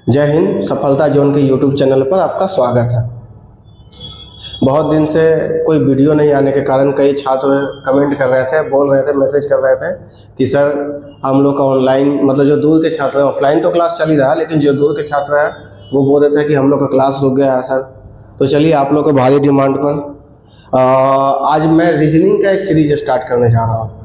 जय हिंद। सफलता जोन के यूट्यूब चैनल पर आपका स्वागत है। बहुत दिन से कोई वीडियो नहीं आने के कारण कई छात्र कमेंट कर रहे थे, बोल रहे थे, मैसेज कर रहे थे कि सर हम लोग का ऑनलाइन मतलब जो दूर के छात्र हैं, ऑफलाइन तो क्लास चल ही रहा है, लेकिन जो दूर के छात्र हैं वो बोल रहे थे कि हम लोग का क्लास रुक गया है सर। तो चलिए आप लोग को भारी डिमांड पर आज मैं रीजनिंग का एक सीरीज स्टार्ट करने जा रहा हूँ।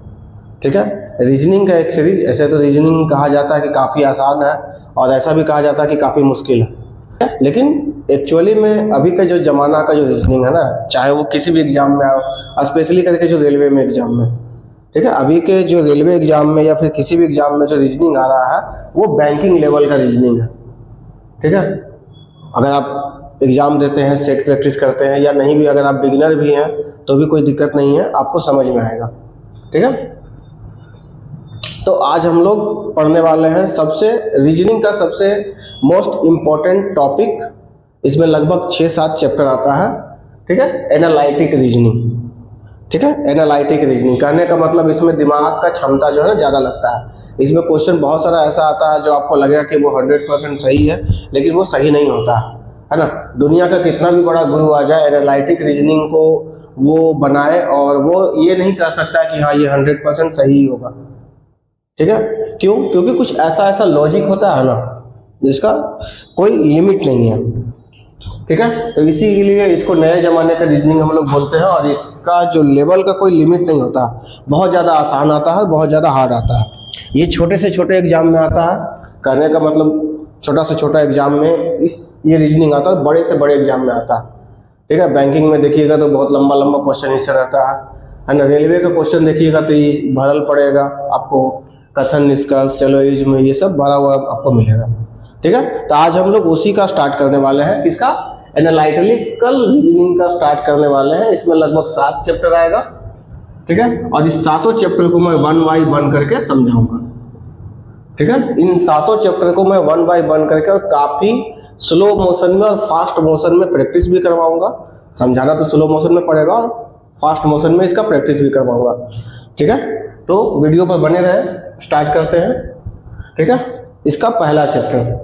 ठीक है, रीजनिंग का एक सीरीज। ऐसे तो रीजनिंग कहा जाता है कि काफ़ी आसान है और ऐसा भी कहा जाता है कि काफ़ी मुश्किल है, लेकिन एक्चुअली में अभी का जो ज़माना का जो रीजनिंग है ना, चाहे वो किसी भी एग्ज़ाम में आओ, स्पेशली करके जो रेलवे में एग्ज़ाम में, ठीक है, अभी के जो रेलवे एग्ज़ाम में या फिर किसी भी एग्ज़ाम में जो रीजनिंग आ रहा है वो बैंकिंग लेवल का रीजनिंग है। ठीक है, अगर आप एग्ज़ाम देते हैं, सेट प्रैक्टिस करते हैं या नहीं भी, अगर आप बिगिनर भी हैं तो भी कोई दिक्कत नहीं है, आपको समझ में आएगा। ठीक है, तो आज हम लोग पढ़ने वाले हैं रीजनिंग का सबसे मोस्ट इम्पोर्टेंट टॉपिक। इसमें लगभग 6-7 चैप्टर आता है। ठीक है, एनालिटिक रीजनिंग। ठीक है, एनालिटिक रीजनिंग कहने का मतलब इसमें दिमाग का क्षमता जो है ना ज़्यादा लगता है। इसमें क्वेश्चन बहुत सारा ऐसा आता है जो आपको लगेगा कि वो 100% सही है, लेकिन वो सही नहीं होता है ना। दुनिया का कितना भी बड़ा गुरु आ जाए, एनालिटिक रीजनिंग को वो बनाए और वो ये नहीं कह सकता कि हाँ ये 100% सही होगा। ठीक है, क्यों? क्योंकि कुछ ऐसा लॉजिक होता है ना जिसका कोई लिमिट नहीं है। ठीक है, तो इसीलिए इसको नए ज़माने का रीजनिंग हम लोग बोलते हैं और इसका जो लेवल का कोई लिमिट नहीं होता। बहुत ज़्यादा आसान आता है, बहुत ज़्यादा हार्ड आता है। ये छोटे से छोटे एग्जाम में आता है, करने का मतलब छोटा से छोटा एग्जाम में ये रीजनिंग आता है, बड़े से बड़े एग्जाम में आता है। ठीक है, बैंकिंग में देखिएगा तो बहुत लंबा लंबा क्वेश्चन इससे रहता है ना। रेलवे का क्वेश्चन देखिएगा तो ये भरल पड़ेगा आपको, कथन, निष्कर्ष, सिलोजिज्म, ये सब भरा हुआ आपको मिलेगा। ठीक है, तो आज हम लोग उसी का स्टार्ट करने वाले हैं। किसका? एनालिटिकल रीजनिंग का स्टार्ट करने वाले हैं। इसमें लगभग 7 चैप्टर आएगा। ठीक है, और इस 7 चैप्टर को मैं 1 बाय 1 करके समझाऊंगा। ठीक है, इन 7 चैप्टर को मैं 1 बाय 1 करके और काफ़ी स्लो मोशन में और फास्ट मोशन में प्रैक्टिस भी करवाऊंगा। समझाना तो स्लो मोशन में पड़ेगा और फास्ट मोशन में इसका प्रैक्टिस भी करवाऊंगा। ठीक है, तो वीडियो पर बने रहे। स्टार्ट करते हैं। ठीक है, इसका पहला चैप्टर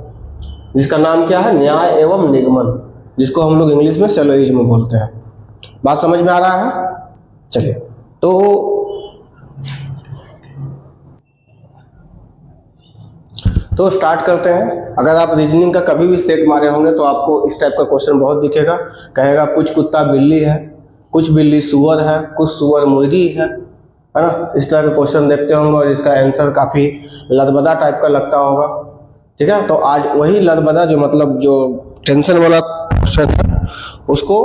जिसका नाम क्या है? न्याय एवं निगमन, जिसको हम लोग इंग्लिश में सिलोजिज्म बोलते हैं। बात समझ में आ रहा है? चलिए तो स्टार्ट करते हैं। अगर आप रीजनिंग का कभी भी सेट मारे होंगे तो आपको इस टाइप का क्वेश्चन बहुत दिखेगा। कहेगा कुछ कुत्ता बिल्ली है, कुछ बिल्ली सुअर है, कुछ सुअर मुर्गी है ना। इस तरह के क्वेश्चन देखते होंगे और इसका आंसर काफ़ी लदबदा टाइप का लगता होगा। ठीक है, तो आज वही लदबदा जो मतलब जो टेंशन वाला क्वेश्चन है उसको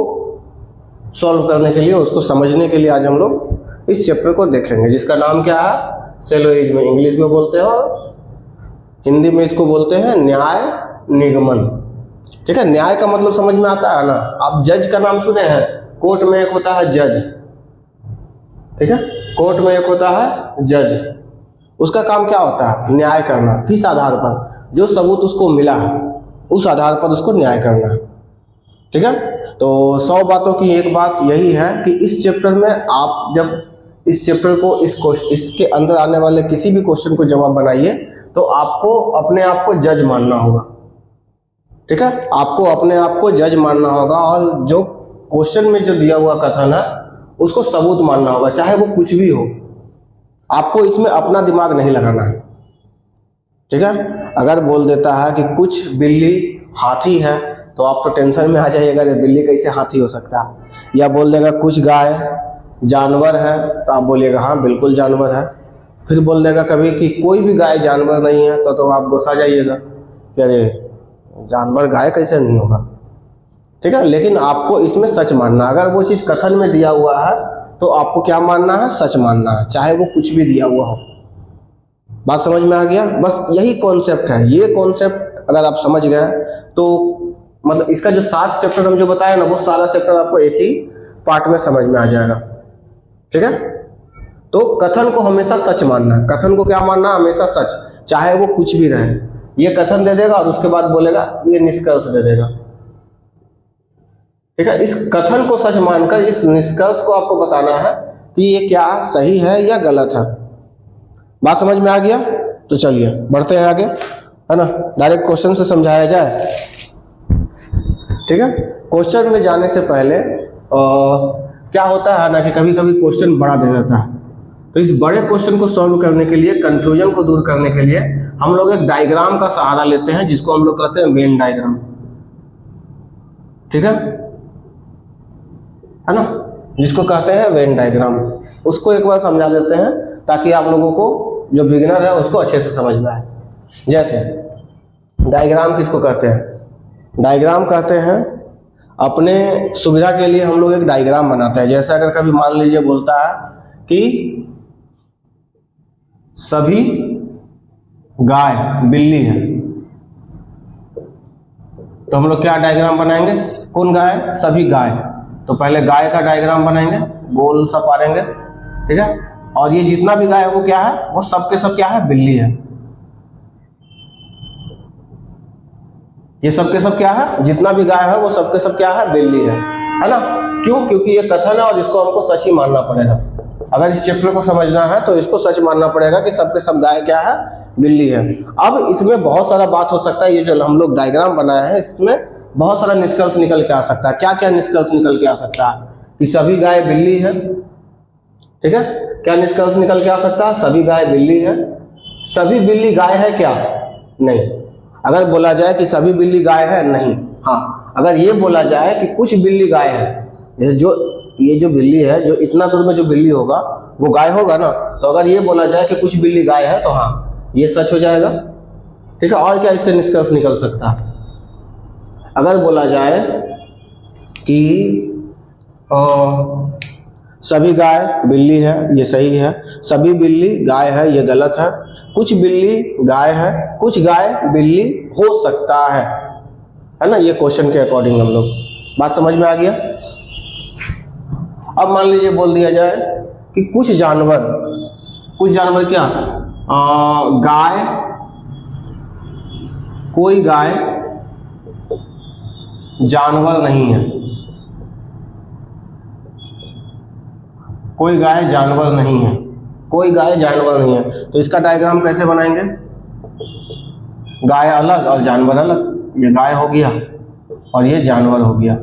सॉल्व करने के लिए, उसको समझने के लिए आज हम लोग इस चैप्टर को देखेंगे, जिसका नाम क्या है? सिलोजिज्म। इंग्लिश में बोलते हैं और हिंदी में इसको बोलते हैं न्याय निगमन। ठीक है, न्याय का मतलब समझ में आता है ना। आप जज का नाम सुने हैं? कोर्ट में एक होता है जज। ठीक है, कोर्ट में एक होता है जज। उसका काम क्या होता है? न्याय करना। किस आधार पर? जो सबूत उसको मिला है उस आधार पर उसको न्याय करना है। ठीक है, तो 100 बातों की एक बात यही है कि इस चैप्टर में आप जब इस चैप्टर को इसके अंदर आने वाले किसी भी क्वेश्चन को जवाब बनाइए तो आपको अपने आप को जज मानना होगा। ठीक है, आपको अपने आप को जज मानना होगा और जो क्वेश्चन में जो दिया हुआ कथन है उसको सबूत मानना होगा, चाहे वो कुछ भी हो। आपको इसमें अपना दिमाग नहीं लगाना है। ठीक है, अगर बोल देता है कि कुछ बिल्ली हाथी है तो आप तो टेंशन में आ जाइएगा, बिल्ली कैसे हाथी हो सकता है। या बोल देगा कुछ गाय जानवर है तो आप बोलिएगा हाँ बिल्कुल जानवर है। फिर बोल देगा कभी कि कोई भी गाय जानवर नहीं है तो आप गुस्सा जाइएगा कि अरे जानवर गाय कैसे नहीं होगा। ठीक है, लेकिन आपको इसमें सच मानना। अगर वो चीज़ कथन में दिया हुआ है तो आपको क्या मानना है? सच मानना है, चाहे वो कुछ भी दिया हुआ हो। बात समझ में आ गया? बस यही कॉन्सेप्ट है। ये कॉन्सेप्ट अगर आप समझ गए तो मतलब इसका जो 7 चैप्टर हम जो बताए ना, वो सारा चैप्टर आपको एक ही पार्ट में समझ में आ जाएगा। ठीक है, तो कथन को हमेशा सच मानना है। कथन को क्या मानना? हमेशा सच, चाहे वो कुछ भी रहे। ये कथन दे देगा और उसके बाद बोलेगा ये निष्कर्ष दे देगा। ठीक है, इस कथन को सच मानकर इस निष्कर्ष को आपको बताना है कि ये क्या सही है या गलत है। बात समझ में आ गया? तो चलिए बढ़ते हैं आगे। है ना, डायरेक्ट क्वेश्चन से समझाया जाए। ठीक है, क्वेश्चन में जाने से पहले क्या होता है ना कि कभी कभी क्वेश्चन बड़ा दे देता है, तो इस बड़े क्वेश्चन को सॉल्व करने के लिए, कंफ्यूजन को दूर करने के लिए हम लोग एक डायग्राम का सहारा लेते हैं, जिसको हम लोग कहते हैं वेन डायग्राम। ठीक है ना, जिसको कहते हैं वेन डायग्राम। उसको एक बार समझा देते हैं ताकि आप लोगों को जो बिगिनर है उसको अच्छे से समझ में आए। जैसे डायग्राम किसको कहते हैं? डायग्राम कहते हैं, अपने सुविधा के लिए हम लोग एक डायग्राम बनाते हैं। जैसे अगर कभी मान लीजिए बोलता है कि सभी गाय बिल्ली है, तो हम लोग क्या डायग्राम बनाएंगे? कौन गाय? सभी गाय। तो पहले गाय का डायग्राम बनाएंगे, गोल सा पारेंगे। ठीक है, और ये जितना भी गाय है वो क्या है? वो सब के सब क्या है? बिल्ली है। ये सब के सब क्या है? जितना भी गाय है वो सब के सब क्या है? बिल्ली है ना। क्यों? क्योंकि ये कथन है और इसको हमको सच ही मानना पड़ेगा। अगर इस चैप्टर को समझना है तो इसको सच मानना पड़ेगा कि सब के सब गाय क्या है? बिल्ली है। अब इसमें बहुत सारा बात हो सकता है, ये जो हम लोग डायग्राम बनाए हैं इसमें बहुत सारा निष्कर्ष निकल के आ सकता है। क्या क्या निष्कर्ष निकल के आ सकता है? कि सभी गाय बिल्ली है। ठीक है, क्या निष्कर्ष निकल के आ सकता है? सभी गाय बिल्ली है। सभी बिल्ली गाय है क्या? नहीं। अगर बोला जाए कि सभी बिल्ली गाय है, नहीं। हाँ, अगर ये बोला जाए कि कुछ बिल्ली गाय है, ये जो बिल्ली है, जो इतना दूर में जो बिल्ली होगा वो गाय होगा ना, तो अगर ये बोला जाए कि कुछ बिल्ली गाय है तो हाँ, ये सच हो जाएगा। ठीक है, और क्या इससे निष्कर्ष निकल सकता है? अगर बोला जाए कि सभी गाय बिल्ली है, ये सही है। सभी बिल्ली गाय है, ये गलत है। कुछ बिल्ली गाय है, कुछ गाय बिल्ली हो सकता है ना। ये क्वेश्चन के अकॉर्डिंग हम लोग, बात समझ में आ गया। अब मान लीजिए बोल दिया जाए कि कुछ जानवर क्या? गाय, कोई गाय जानवर नहीं है, कोई गाय जानवर नहीं है, कोई गाय जानवर नहीं है। तो इसका डायग्राम कैसे बनाएंगे? गाय अलग और जानवर अलग। ये गाय हो गया और ये जानवर हो गया।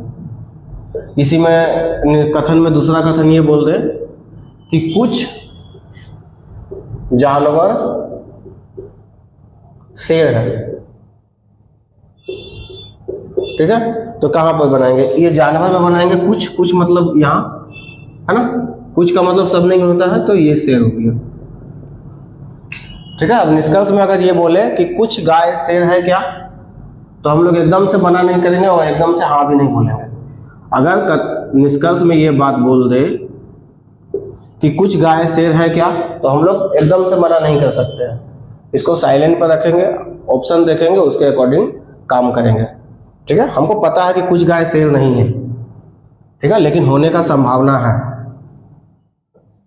इसी में कथन में दूसरा कथन ये बोल दे कि कुछ जानवर शेर है। ठीक है, तो कहां पर बनाएंगे? ये जानवर में बनाएंगे। कुछ मतलब यहां, है ना। कुछ का मतलब सब नहीं होता है, तो ये शेर हो गया। ठीक है, अब निष्कर्ष में अगर ये बोले कि कुछ गाय शेर है क्या, तो हम लोग एकदम से मना नहीं करेंगे और एकदम से हाँ भी नहीं बोलेंगे। अगर निष्कर्ष में ये बात बोल दे कि कुछ गाय शेर है क्या, तो हम लोग एकदम से मना नहीं कर सकते हैं। इसको साइलेंट पर रखेंगे, ऑप्शन देखेंगे, उसके अकॉर्डिंग काम करेंगे। ठीक है, हमको पता है कि कुछ गाय शेर नहीं है, ठीक है, लेकिन होने का संभावना है।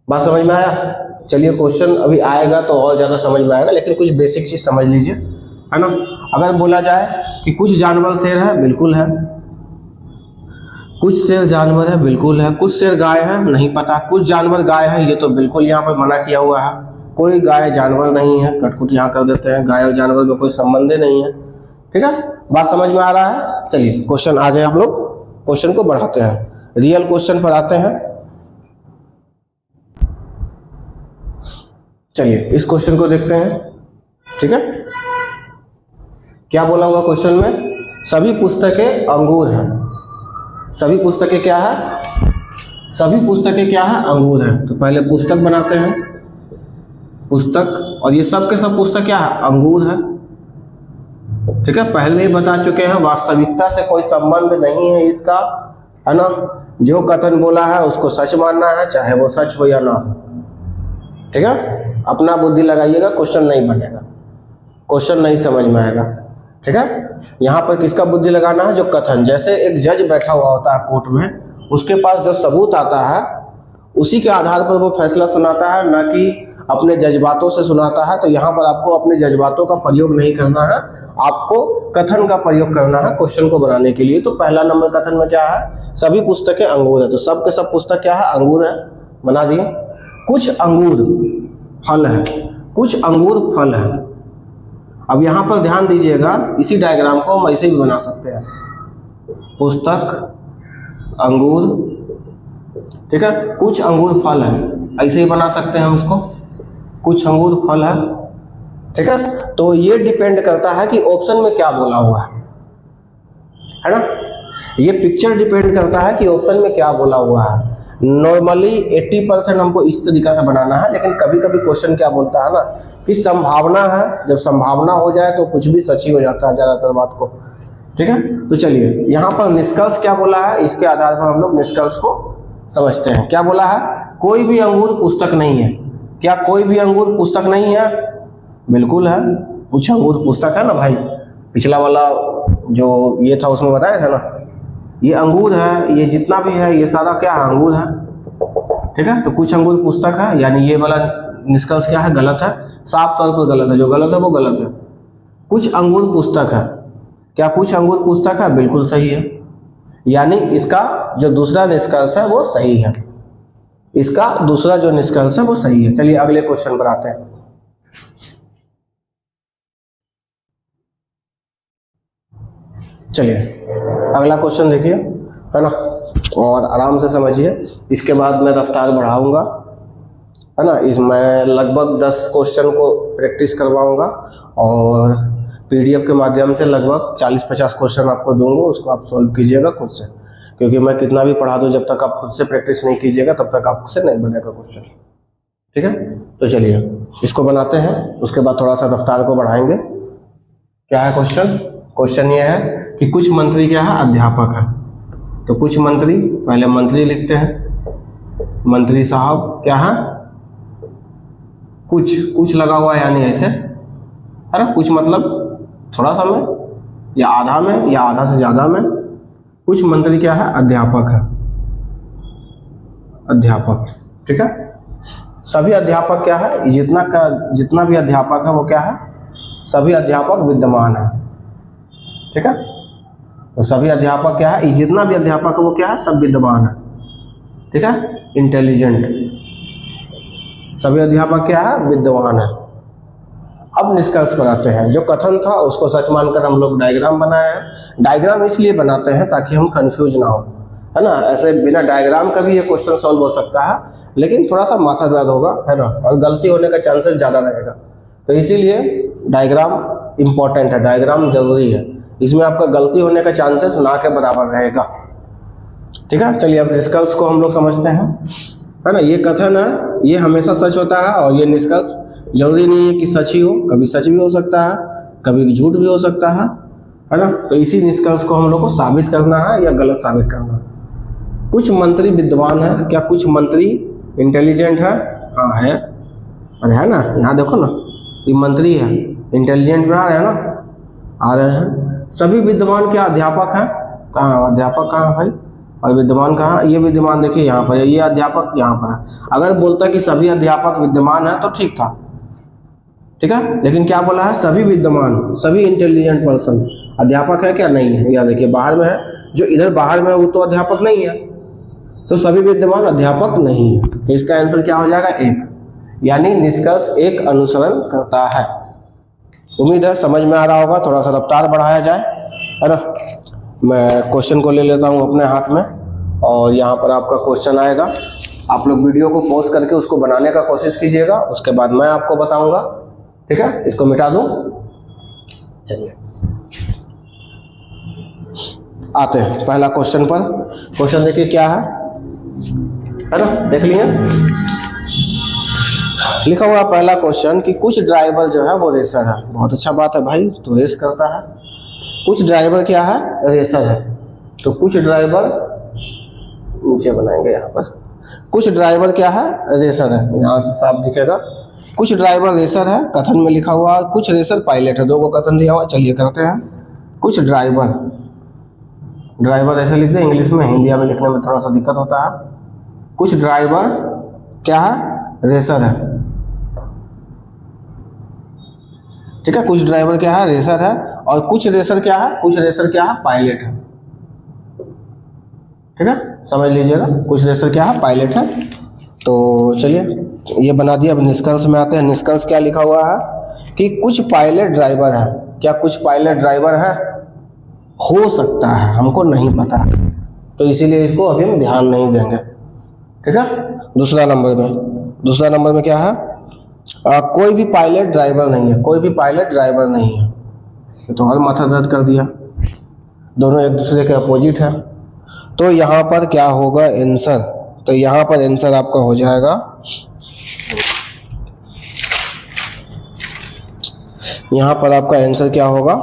बात समझ में आया? चलिए, क्वेश्चन अभी आएगा तो और ज़्यादा समझ में आएगा, लेकिन कुछ बेसिक चीज़ समझ लीजिए, है ना। अगर बोला जाए कि कुछ जानवर शेर है, बिल्कुल है। कुछ शेर जानवर है, बिल्कुल है। कुछ शेर गाय है, नहीं पता। कुछ जानवर गाय है, ये तो बिल्कुल यहाँ पर मना किया हुआ है। कोई गाय जानवर नहीं है, कटकुट यहाँ कर देते हैं। गाय और जानवर में कोई संबंध नहीं है। ठीक है, बात समझ में आ रहा है? चलिए, क्वेश्चन आगे हम लोग क्वेश्चन को बढ़ाते हैं, रियल क्वेश्चन पर आते हैं। चलिए, इस क्वेश्चन को देखते हैं। ठीक है, क्या बोला हुआ क्वेश्चन में? सभी पुस्तकें अंगूर हैं। सभी पुस्तकें क्या है? सभी पुस्तकें क्या है? अंगूर है। तो पहले पुस्तक बनाते हैं, पुस्तक, और ये सब के सब पुस्तक क्या है? अंगूर है। ठीक है, पहले ही बता चुके हैं, वास्तविकता से कोई संबंध नहीं है इसका, है ना। जो कथन बोला है उसको सच मानना है, चाहे वो सच हो या ना हो। ठीक है, अपना बुद्धि लगाइएगा, क्वेश्चन नहीं बनेगा, क्वेश्चन नहीं समझ में आएगा। ठीक है, यहाँ पर किसका बुद्धि लगाना है? जो कथन, जैसे एक जज बैठा हुआ होता है कोर्ट में, उसके पास जो सबूत आता है उसी के आधार पर वो फैसला सुनाता है, ना कि अपने जज्बातों से सुनाता है। तो यहाँ पर आपको अपने जज्बातों का प्रयोग नहीं करना है, आपको कथन का प्रयोग करना है क्वेश्चन को बनाने के लिए। तो पहला नंबर कथन में क्या है? सभी पुस्तकें अंगूर है। तो सब के सब पुस्तक क्या है? अंगूर है, बना दिए। कुछ अंगूर फल है, कुछ अंगूर फल है। अब यहाँ पर ध्यान दीजिएगा, इसी डायग्राम को हम ऐसे भी बना सकते हैं, पुस्तक, अंगूर, ठीक है, कुछ अंगूर फल है, ऐसे ही बना सकते हैं हम इसको, कुछ अंगूर फल है, ठीक है। तो ये डिपेंड करता है कि ऑप्शन में क्या बोला हुआ है ना, ये पिक्चर डिपेंड करता है कि ऑप्शन में क्या बोला हुआ है। नॉर्मली 80% हमको इस तरीका से बनाना है, लेकिन कभी कभी क्वेश्चन क्या बोलता है ना कि संभावना है, जब संभावना हो जाए तो कुछ भी सच ही हो जाता है ज़्यादातर बात को, ठीक है। तो चलिए यहाँ पर निष्कर्ष क्या बोला है, इसके आधार पर हम लोग निष्कर्ष को समझते हैं। क्या बोला है, कोई भी अंगूर पुस्तक नहीं है। क्या कोई भी अंगूर पुस्तक नहीं है? बिल्कुल है, कुछ अंगूर पुस्तक है ना भाई। पिछला वाला जो ये था उसमें बताया था ना, ये अंगूर है, ये जितना भी है ये सारा क्या है, अंगूर है, ठीक है। तो कुछ अंगूर पुस्तक है, यानी ये वाला निष्कर्ष क्या है, गलत है, साफ तौर पर गलत है, जो गलत है वो गलत है। कुछ अंगूर पुस्तक है, क्या कुछ अंगूर पुस्तक है? बिल्कुल सही है, यानी इसका जो दूसरा निष्कर्ष है वो सही है, इसका दूसरा जो निष्कर्ष है वो सही है। चलिए अगले क्वेश्चन पर आते हैं। चलिए अगला क्वेश्चन देखिए, है ना, और आराम से समझिए, इसके बाद मैं रफ्तार बढ़ाऊंगा, है ना। मैं लगभग 10 क्वेश्चन को प्रैक्टिस करवाऊंगा और पीडीएफ के माध्यम से लगभग 40-50 क्वेश्चन आपको दूंगा, उसको आप सॉल्व कीजिएगा खुद से, क्योंकि मैं कितना भी पढ़ा दूं जब तक आप खुद से प्रैक्टिस नहीं कीजिएगा तब तक आपसे नहीं बनेगा क्वेश्चन, ठीक है। तो चलिए इसको बनाते हैं, उसके बाद थोड़ा सा रफ्तार को बढ़ाएंगे। क्या है क्वेश्चन? क्वेश्चन ये है कि कुछ मंत्री क्या है, अध्यापक है। तो कुछ मंत्री, पहले मंत्री लिखते हैं, मंत्री साहब क्या है, कुछ लगा हुआ है, यानी ऐसे, है ना, कुछ मतलब थोड़ा सा में या आधा में या आधा से ज्यादा में। कुछ मंत्री क्या है, अध्यापक है, अध्यापक, ठीक है। सभी अध्यापक क्या है, जितना भी अध्यापक है वो क्या है, सभी अध्यापक विद्यमान है, ठीक है। तो सभी अध्यापक क्या है, जितना भी अध्यापक है वो क्या है, सब विद्यमान है, ठीक है, इंटेलिजेंट। सभी अध्यापक क्या है, विद्यमान है। अब निष्कर्ष पर आते हैं। जो कथन था उसको सच मानकर हम लोग डायग्राम बनाए हैं। डायग्राम इसलिए बनाते हैं ताकि हम कंफ्यूज ना हो, है ना। ऐसे बिना डायग्राम का भी ये क्वेश्चन सॉल्व हो सकता है, लेकिन थोड़ा सा माथा दर्द होगा, है ना, और गलती होने का चांसेस ज़्यादा रहेगा। तो इसीलिए डायग्राम इम्पोर्टेंट है, डायग्राम जरूरी है, इसमें आपका गलती होने का चांसेस ना के बराबर रहेगा, ठीक है। चलिए अब निष्कर्ष को हम लोग समझते हैं, है ना। ये कथन है, ये हमेशा सच होता है, और ये निष्कर्ष जरूरी नहीं है कि सच ही हो, कभी सच भी हो सकता है, कभी झूठ भी हो सकता है ना। तो इसी निष्कर्ष को हम लोग को साबित करना है या गलत साबित करना है। कुछ मंत्री विद्वान है। क्या कुछ मंत्री इंटेलिजेंट है? हाँ है, अरे है ना, यहाँ देखो ना, ये मंत्री है, इंटेलिजेंट में आ रहे हैं ना, आ रहे हैं। सभी विद्वान क्या अध्यापक हैं? कहाँ अध्यापक, कहाँ भाई, और विद्यमान कहाँ? ये विद्यमान देखिए यहाँ पर है, ये अध्यापक यहाँ पर है। अगर बोलता कि सभी अध्यापक विद्यमान है तो ठीक था, ठीक है, लेकिन क्या बोला है, सभी विद्यमान, सभी इंटेलिजेंट पर्सन। अध्यापक है क्या? नहीं है, यहाँ देखिए बाहर में है, जो इधर बाहर में है वो तो अध्यापक नहीं है, तो सभी विद्यमान अध्यापक नहीं है। तो इसका आंसर क्या हो जाएगा? 1, यानी निष्कर्ष 1 अनुसरण करता है। उम्मीद है समझ में आ रहा होगा। थोड़ा सा रफ्तार बढ़ाया जाए, है ना। मैं क्वेश्चन को ले लेता हूँ अपने हाथ में, और यहाँ पर आपका क्वेश्चन आएगा। आप लोग वीडियो को पॉज करके उसको बनाने का कोशिश कीजिएगा, उसके बाद मैं आपको बताऊंगा, ठीक है। इसको मिटा दूं, चलिए आते हैं पहला क्वेश्चन पर। क्वेश्चन देखिए क्या है ना, देख लिए, लिखा हुआ पहला क्वेश्चन कि कुछ ड्राइवर जो है वो रेसर है। बहुत अच्छा बात है भाई, तो रेस करता है। कुछ ड्राइवर क्या है? रेसर है। तो कुछ ड्राइवर नीचे बनाएंगे यहाँ पर, कुछ ड्राइवर क्या है? रेसर है। यहाँ से साफ दिखेगा, कुछ ड्राइवर रेसर है, कथन में लिखा हुआ है। कुछ रेसर पायलट है, 2 को कथन दिया हुआ। चलिए करते हैं। कुछ ड्राइवर, ड्राइवर ऐसे लिख दे, इंग्लिश में, हिंदी में लिखने में थोड़ा सा दिक्कत होता है। कुछ ड्राइवर क्या है? रेसर है, ठीक है। कुछ ड्राइवर क्या है? रेसर है। और कुछ रेसर क्या है? कुछ रेसर क्या है? पायलट है, ठीक है, समझ लीजिएगा। कुछ रेसर क्या है? पायलट है। तो चलिए ये बना दिया। अब निष्कर्ष में आते हैं। निष्कर्ष क्या लिखा हुआ है कि कुछ पायलट ड्राइवर है। क्या कुछ पायलट ड्राइवर है? हो सकता है, हमको नहीं पता, तो इसीलिए इसको अभी हम ध्यान नहीं देंगे। ठीक है। दूसरा नंबर में क्या है? कोई भी पायलट ड्राइवर नहीं है, कोई भी पायलट ड्राइवर नहीं है। ये तो और माथा दर्द कर दिया, दोनों एक दूसरे के अपोजिट है। तो यहाँ पर क्या होगा आंसर? तो यहाँ पर आंसर आपका हो जाएगा, यहाँ पर आपका आंसर क्या होगा?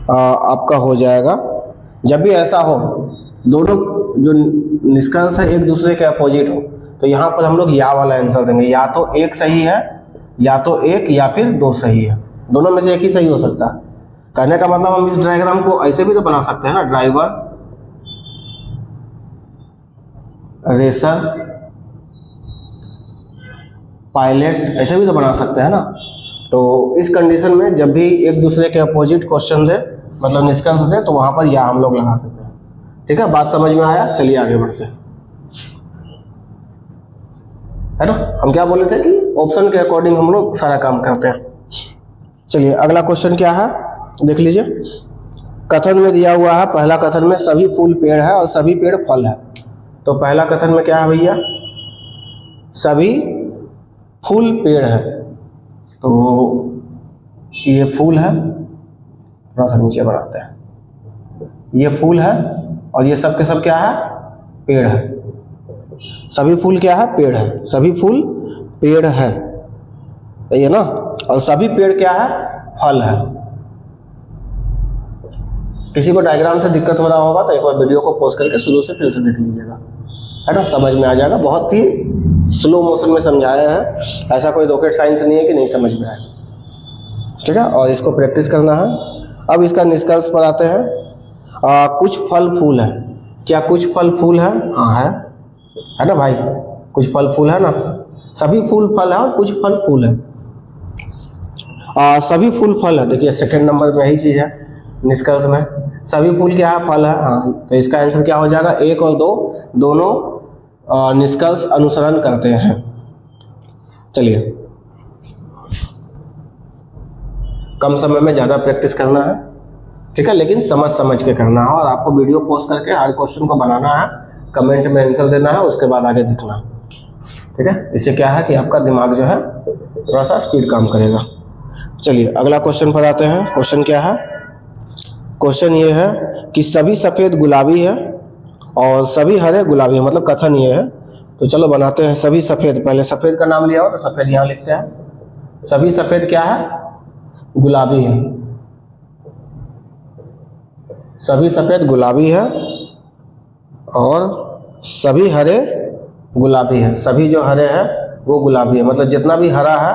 आपका हो जाएगा, जब भी ऐसा हो दोनों जो निष्कर्ष है एक दूसरे के अपोजिट हो, तो यहाँ पर हम लोग या वाला आंसर देंगे। या तो एक सही है, या तो एक, या फिर दो सही है। दोनों में से एक ही सही हो सकता है। कहने का मतलब हम इस डायग्राम को ऐसे भी तो बना सकते हैं ना, ड्राइवर, रेसर, पायलट, ऐसे भी तो बना सकते हैं ना। तो इस कंडीशन में जब भी एक दूसरे के अपोजिट क्वेश्चन दे, मतलब निष्कर्ष दे, तो वहां पर या हम लोग लगा देते हैं। ठीक है, बात समझ में आया? चलिए आगे बढ़ते हैं, है ना। हम क्या बोले थे कि ऑप्शन के अकॉर्डिंग हम लोग सारा काम करते हैं। चलिए अगला क्वेश्चन क्या है, देख लीजिए। कथन में दिया हुआ है, पहला कथन में सभी फूल पेड़ है और सभी पेड़ फल है। तो पहला कथन में क्या है भैया? सभी फूल पेड़ है। तो ये फूल है, थोड़ा सा नीचे बनाते हैं, ये फूल है और ये सब के सब क्या है? पेड़ है। सभी फूल क्या है? पेड़ है। सभी फूल पेड़ है, ये ना। और सभी पेड़ क्या है? फल है। किसी को डायग्राम से दिक्कत हो रहा होगा तो एक बार वीडियो को पॉज करके शुरू से फिर से देख लीजिएगा, है ना, समझ में आ जाएगा। बहुत ही स्लो मोशन में समझाया है, ऐसा कोई रॉकेट साइंस नहीं है कि नहीं समझ में आए। ठीक है, और इसको प्रैक्टिस करना है। अब इसका निष्कर्ष पर आते हैं। कुछ फल फूल है। क्या कुछ फल फूल है? हाँ है ना भाई, कुछ फल फूल है ना। सभी फूल फल है और कुछ फल फूल है। सभी फूल फल है, देखिए सेकंड नंबर में यही चीज़ है निष्कर्ष में। सभी फूल क्या है? फल है। हाँ, तो इसका आंसर क्या हो जाएगा? एक और दो दोनों निष्कर्ष अनुसरण करते हैं। चलिए, कम समय में ज़्यादा प्रैक्टिस करना है, ठीक है, लेकिन समझ समझ के करना है। और आपको वीडियो पॉज करके हर क्वेश्चन को बनाना है, कमेंट में आंसर देना है, उसके बाद आगे देखना। ठीक है, इससे क्या है कि आपका दिमाग जो है थोड़ा सा स्पीड काम करेगा। चलिए अगला क्वेश्चन पर आते हैं। क्वेश्चन क्या है? क्वेश्चन ये है कि सभी सफ़ेद गुलाबी है और सभी हरे गुलाबी है, मतलब कथन ये है। तो चलो बनाते हैं। सभी सफ़ेद, पहले सफ़ेद का नाम लिया हो तो सफ़ेद यहाँ लिखते हैं। सभी सफ़ेद क्या है? गुलाबी है। सभी सफ़ेद गुलाबी है और सभी हरे गुलाबी है। सभी जो हरे हैं वो गुलाबी है, मतलब जितना भी हरा है,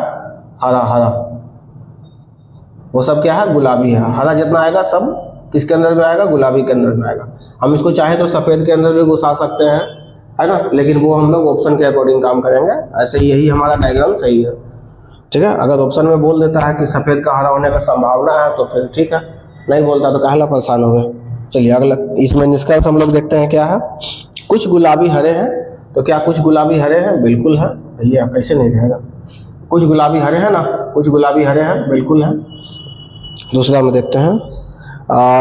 हरा वो सब क्या है? गुलाबी है। हरा जितना आएगा सब किसके अंदर में आएगा? गुलाबी के अंदर में आएगा। हम इसको चाहे तो सफ़ेद के अंदर भी घुसा सकते हैं, है ना, लेकिन वो हम लोग ऑप्शन के अकॉर्डिंग काम करेंगे। ऐसे यही हमारा डायग्राम सही है। ठीक है, अगर ऑप्शन में बोल देता है कि सफ़ेद का हरा होने का संभावना है तो फिर ठीक है, नहीं बोलता तो काहला परेशान हो गए। चलिए अगला, इसमें निष्कर्ष हम लोग देखते हैं क्या है। कुछ गुलाबी हरे हैं। तो क्या कुछ गुलाबी हरे हैं? बिल्कुल है भैया, कैसे नहीं रहेगा। कुछ गुलाबी हरे हैं ना, कुछ गुलाबी हरे हैं, बिल्कुल है। दूसरा में देखते हैं।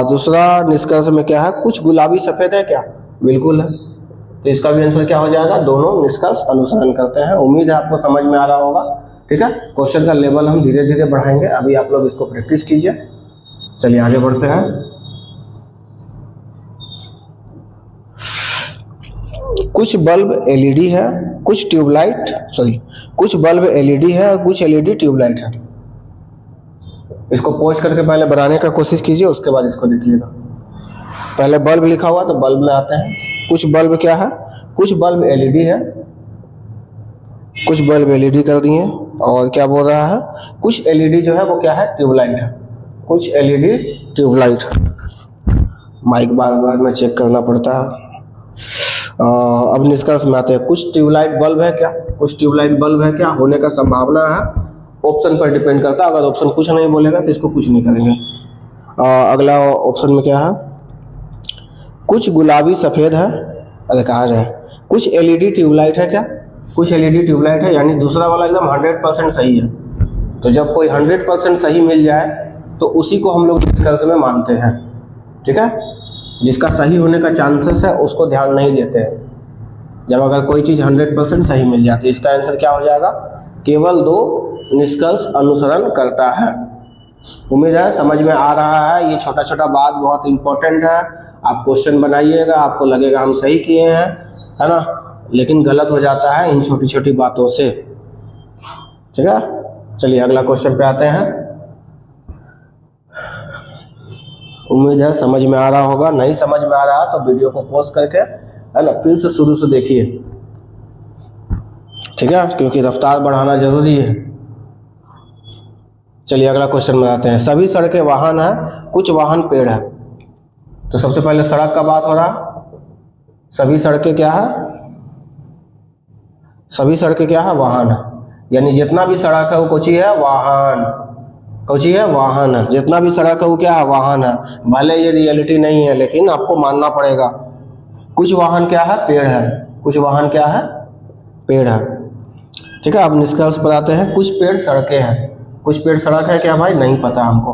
दूसरा निष्कर्ष में क्या है? कुछ गुलाबी सफ़ेद है क्या? बिल्कुल है। तो इसका भी आंसर क्या हो जाएगा? दोनों निष्कर्ष अनुसरण करते हैं। उम्मीद है आपको समझ में आ रहा होगा। ठीक है, क्वेश्चन का लेवल हम धीरे धीरे बढ़ाएंगे, अभी आप लोग इसको प्रैक्टिस कीजिए। चलिए आगे बढ़ते हैं। कुछ बल्ब एलईडी है, कुछ ट्यूबलाइट, कुछ बल्ब एलईडी है और कुछ एलईडी ट्यूबलाइट है। इसको पॉज करके पहले बनाने का कोशिश कीजिए, उसके बाद इसको देखिएगा। पहले बल्ब लिखा हुआ तो बल्ब में आते हैं। कुछ बल्ब क्या है? कुछ बल्ब एलईडी है, कुछ बल्ब एलईडी कर दिए। और क्या बोल रहा है? कुछ एलईडी जो है वो क्या है? ट्यूबलाइट है। कुछ एलईडी ट्यूबलाइट है। माइक बार बार में चेक करना पड़ता है। अब निष्कर्ष में आते हैं। कुछ ट्यूबलाइट बल्ब है क्या? कुछ ट्यूबलाइट बल्ब है क्या? होने का संभावना है, ऑप्शन पर डिपेंड करता है। अगर ऑप्शन कुछ नहीं बोलेगा तो इसको कुछ नहीं करेंगे। अगला ऑप्शन में क्या है? कुछ गुलाबी सफ़ेद है। अरे कहाँ गए? कुछ एलईडी ट्यूबलाइट है क्या? कुछ एलईडी ट्यूबलाइट है, यानी दूसरा वाला एकदम 100% सही है। तो जब कोई 100% सही मिल जाए तो उसी को हम लोग निष्कर्ष में मानते हैं, ठीक है। जिसका सही होने का चांसेस है उसको ध्यान नहीं देते हैं। जब अगर कोई चीज़ 100% सही मिल जाती है, इसका आंसर क्या हो जाएगा, केवल 2 निष्कर्ष अनुसरण करता है। उम्मीद है समझ में आ रहा है। ये छोटा छोटा बात बहुत इंपॉर्टेंट है। आप क्वेश्चन बनाइएगा, आपको लगेगा हम सही किए हैं, है ना, लेकिन गलत हो जाता है इन छोटी छोटी बातों से, ठीक है। चलिए अगला क्वेश्चन पे आते हैं। उम्मीद है समझ में आ रहा होगा। नहीं समझ में आ रहा तो वीडियो को पॉज करके, है ना, फिर से शुरू से देखिए, ठीक है, क्योंकि रफ्तार बढ़ाना जरूरी है। चलिए अगला क्वेश्चन बनाते हैं। सभी सड़कें वाहन है, कुछ वाहन पेड़ है। तो सबसे पहले सड़क का बात हो रहा। सभी सड़कें क्या है, सभी सड़कें क्या है, वाहन है। यानी जितना भी सड़क है वो कोची है, वाहन, कोची है, वाहन है। जितना भी सड़क है वो क्या है, वाहन है। भले ये रियलिटी नहीं है लेकिन आपको मानना पड़ेगा। कुछ वाहन क्या है, पेड़ है। कुछ वाहन क्या है, पेड़ है, ठीक है। अब निष्कर्ष पर आते हैं। कुछ पेड़ सड़कें हैं। कुछ पेड़ सड़क है क्या भाई, नहीं पता हमको,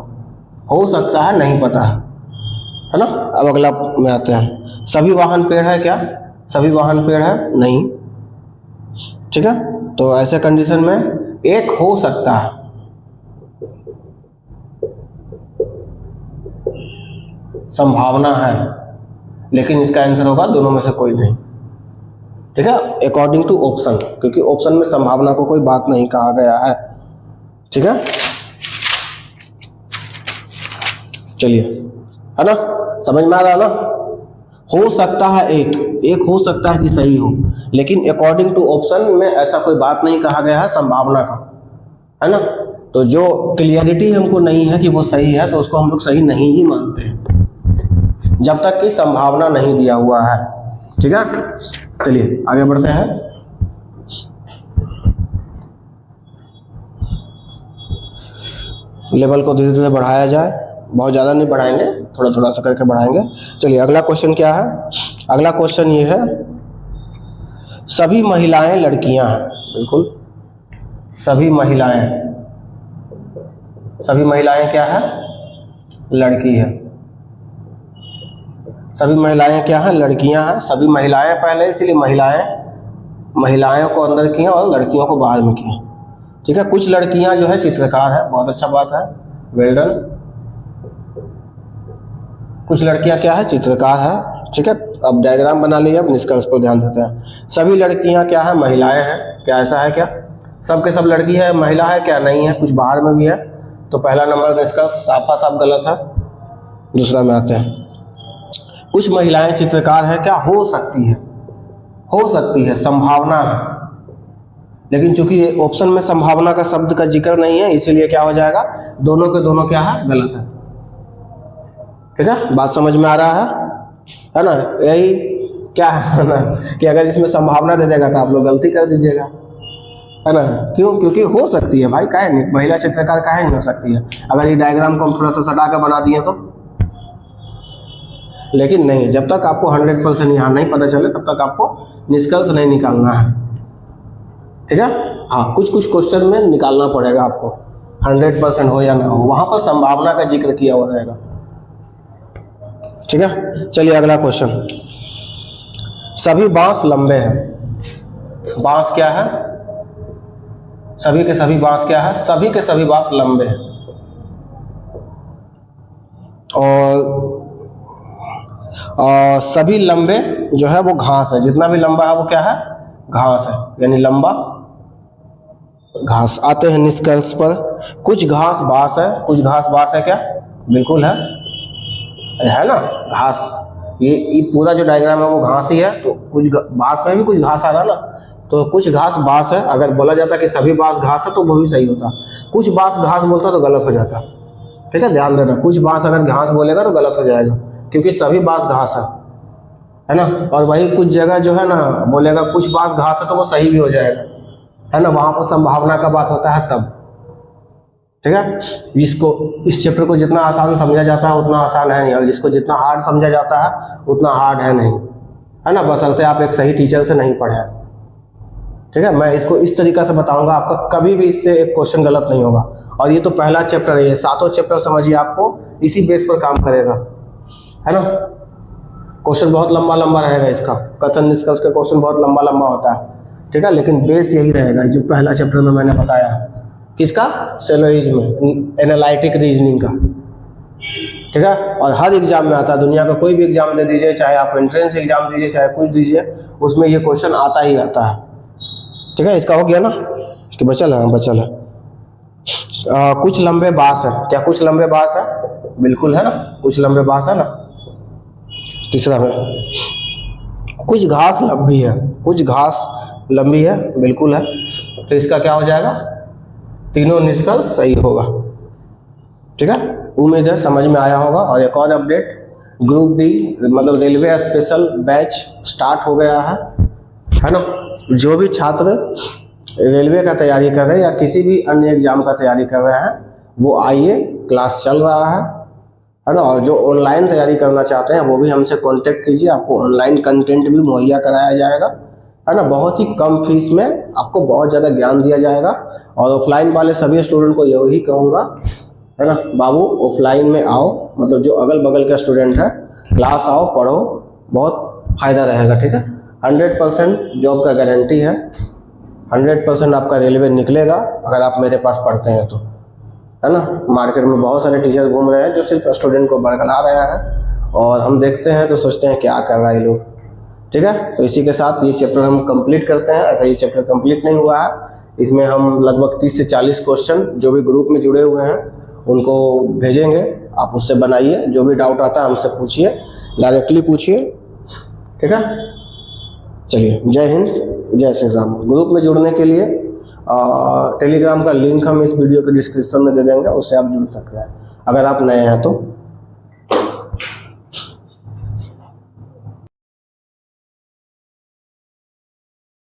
हो सकता है, नहीं पता है ना। अब अगला में आते हैं। सभी वाहन पेड़ है क्या, सभी वाहन पेड़ है, नहीं, ठीक है। तो ऐसे कंडीशन में एक हो सकता है, संभावना है, लेकिन इसका आंसर होगा दोनों में से कोई नहीं, ठीक है, अकॉर्डिंग टू ऑप्शन, क्योंकि ऑप्शन में संभावना को कोई बात नहीं कहा गया है, ठीक है। चलिए, है ना, समझ में आ रहा है ना। हो सकता है एक हो सकता है कि सही हो, लेकिन अकॉर्डिंग टू ऑप्शन में ऐसा कोई बात नहीं कहा गया है संभावना का, है ना। तो जो क्लियरिटी हमको नहीं है कि वो सही है तो उसको हम लोग सही नहीं ही मानते हैं जब तक कि संभावना नहीं दिया हुआ है, ठीक है। चलिए आगे बढ़ते हैं। लेवल को धीरे धीरे बढ़ाया जाए, बहुत ज़्यादा नहीं बढ़ाएंगे, थोड़ा थोड़ा सा करके बढ़ाएंगे। चलिए अगला क्वेश्चन क्या है। अगला क्वेश्चन ये है, सभी महिलाएं लड़कियां हैं। बिल्कुल, सभी महिलाएं, सभी महिलाएं क्या है, लड़की है। सभी महिलाएं क्या है, लड़कियां हैं। सभी महिलाएं पहले, इसलिए महिलाएं को अंदर किए और लड़कियों को बाहर में किए, ठीक है। कुछ लड़कियां जो है चित्रकार है, बहुत अच्छा बात है, वेल डन। कुछ लड़कियां क्या है, चित्रकार है, ठीक है। अब डायग्राम बना लिया, अब निष्कर्ष पर ध्यान देते हैं। सभी लड़कियां क्या है, महिलाएं हैं। क्या ऐसा है क्या, सब के सब लड़की है, महिला है क्या, नहीं है, कुछ बाहर में भी है। तो पहला नंबर निष्कर्ष साफा साफ गलत है। दूसरा में आते हैं। कुछ महिलाएं चित्रकार है क्या, हो सकती है, हो सकती है, संभावना है, लेकिन चूंकि ऑप्शन में संभावना का शब्द का जिक्र नहीं है इसीलिए क्या हो जाएगा, दोनों के दोनों क्या है, गलत है, ठीक है। बात समझ में आ रहा है ना। यही क्या है ना कि अगर इसमें संभावना दे देगा तो आप लोग गलती कर दीजिएगा, है ना। क्यों, क्योंकि हो सकती है भाई, काहे नहीं, महिला चित्रकार काहे नहीं हो सकती है। अगर ये डायग्राम को हम थोड़ा सा सटा कर बना दिए तो, लेकिन नहीं, जब तक आपको 100% यहाँ नहीं पता चले तब तक आपको निष्कर्ष नहीं निकालना है, ठीक है। हाँ, कुछ कुछ क्वेश्चन में निकालना पड़ेगा आपको, 100% हो या ना हो, वहां पर संभावना का जिक्र किया हुआ रहेगा, ठीक है। चलिए अगला क्वेश्चन। सभी बांस लंबे हैं। बांस क्या है, सभी के सभी बांस क्या है, सभी के सभी बांस लंबे हैं। और सभी लंबे जो है वो घास है। जितना भी लंबा है वो क्या है, घास है, यानी लंबा घास। आते हैं निष्कर्ष पर। कुछ घास बांस है। कुछ घास बांस है क्या, बिल्कुल है ना, घास। ये पूरा जो डायग्राम है वो घास ही है। तो कुछ बांस में भी कुछ घास आ रहा ना, तो कुछ घास बांस है। अगर बोला जाता कि सभी बांस घास है तो वो भी सही होता। कुछ बांस घास बोलता तो गलत हो जाता, ठीक है, ध्यान देना। कुछ बांस अगर घास बोलेगा तो गलत हो जाएगा, क्योंकि सभी बांस घास है ना। और वही कुछ जगह जो है ना बोलेगा कुछ बांस घास है तो वो सही भी हो जाएगा, है ना। वहां पर संभावना का बात होता है तब, ठीक है। जिसको इस चैप्टर को जितना आसान समझा जाता है उतना आसान है नहीं, और जिसको जितना हार्ड समझा जाता है उतना हार्ड है नहीं, है ना। बशर्ते आप एक सही टीचर से नहीं पढ़े, ठीक है, मैं इसको इस तरीका से बताऊंगा, आपका कभी भी इससे एक क्वेश्चन गलत नहीं होगा। और ये तो पहला चैप्टर है, ये सातों चैप्टर समझिए आपको इसी बेस पर काम करेगा, है ना। क्वेश्चन बहुत लंबा लंबा रहेगा इसका, कथन निष्कर्ष का क्वेश्चन बहुत लंबा लंबा होता है, ठीक है, लेकिन बेस यही रहेगा जो पहला चैप्टर में मैंने बताया है। किसका? सिलोजिज्म, एनालिटिक रीजनिंग का, ठीक है। और हर एग्जाम में आता है, दुनिया का कोई भी एग्जाम दे दीजिए, चाहे आप एंट्रेंस एग्जाम दीजिए, चाहे कुछ दीजिए, उसमें ये क्वेश्चन आता ही आता है, ठीक है। इसका हो गया ना कि बचल है? बचल है कुछ लंबे बांस है। क्या कुछ लंबे बांस है? बिल्कुल है ना, कुछ लंबे बांस है ना। तीसरा में कुछ घास लंबी है, कुछ घास लंबी है, बिल्कुल है। तो इसका क्या हो जाएगा? तीनों निष्कर्ष सही होगा, ठीक है। उम्मीद है समझ में आया होगा। और एक और अपडेट, ग्रुप डी मतलब रेलवे स्पेशल बैच स्टार्ट हो गया है ना। जो भी छात्र रेलवे का तैयारी कर रहे हैं या किसी भी अन्य एग्जाम का तैयारी कर रहे हैं वो आइए, क्लास चल रहा है ना। और जो ऑनलाइन तैयारी करना चाहते हैं वो भी हमसे कांटेक्ट कीजिए, आपको ऑनलाइन कंटेंट भी मुहैया कराया जाएगा, है ना। बहुत ही कम फीस में आपको बहुत ज़्यादा ज्ञान दिया जाएगा। और ऑफलाइन वाले सभी स्टूडेंट को यही कहूँगा, है ना, बाबू ऑफलाइन में आओ, मतलब जो अगल बगल का स्टूडेंट है क्लास आओ, पढ़ो, बहुत फ़ायदा रहेगा, ठीक है। 100% जॉब का गारंटी है, 100% आपका रेलवे निकलेगा अगर आप मेरे पास पढ़ते हैं तो, है ना। मार्केट में बहुत सारे टीचर घूम रहे हैं जो सिर्फ स्टूडेंट को बरगला रहे हैं, और हम देखते हैं तो सोचते हैं क्या कर रहा है ये लोग, ठीक है। तो इसी के साथ ये चैप्टर हम कंप्लीट करते हैं। ऐसा ये चैप्टर कंप्लीट नहीं हुआ है, इसमें हम लगभग 30 से 40 क्वेश्चन जो भी ग्रुप में जुड़े हुए हैं उनको भेजेंगे, आप उससे बनाइए। जो भी डाउट आता है हमसे पूछिए, डायरेक्टली पूछिए, ठीक है। चलिए, जय हिंद, जय श्री राम। ग्रुप में जुड़ने के लिए टेलीग्राम का लिंक हम इस वीडियो के डिस्क्रिप्शन में दे देंगे, उससे आप जुड़ सकते हैं अगर आप नए हैं तो।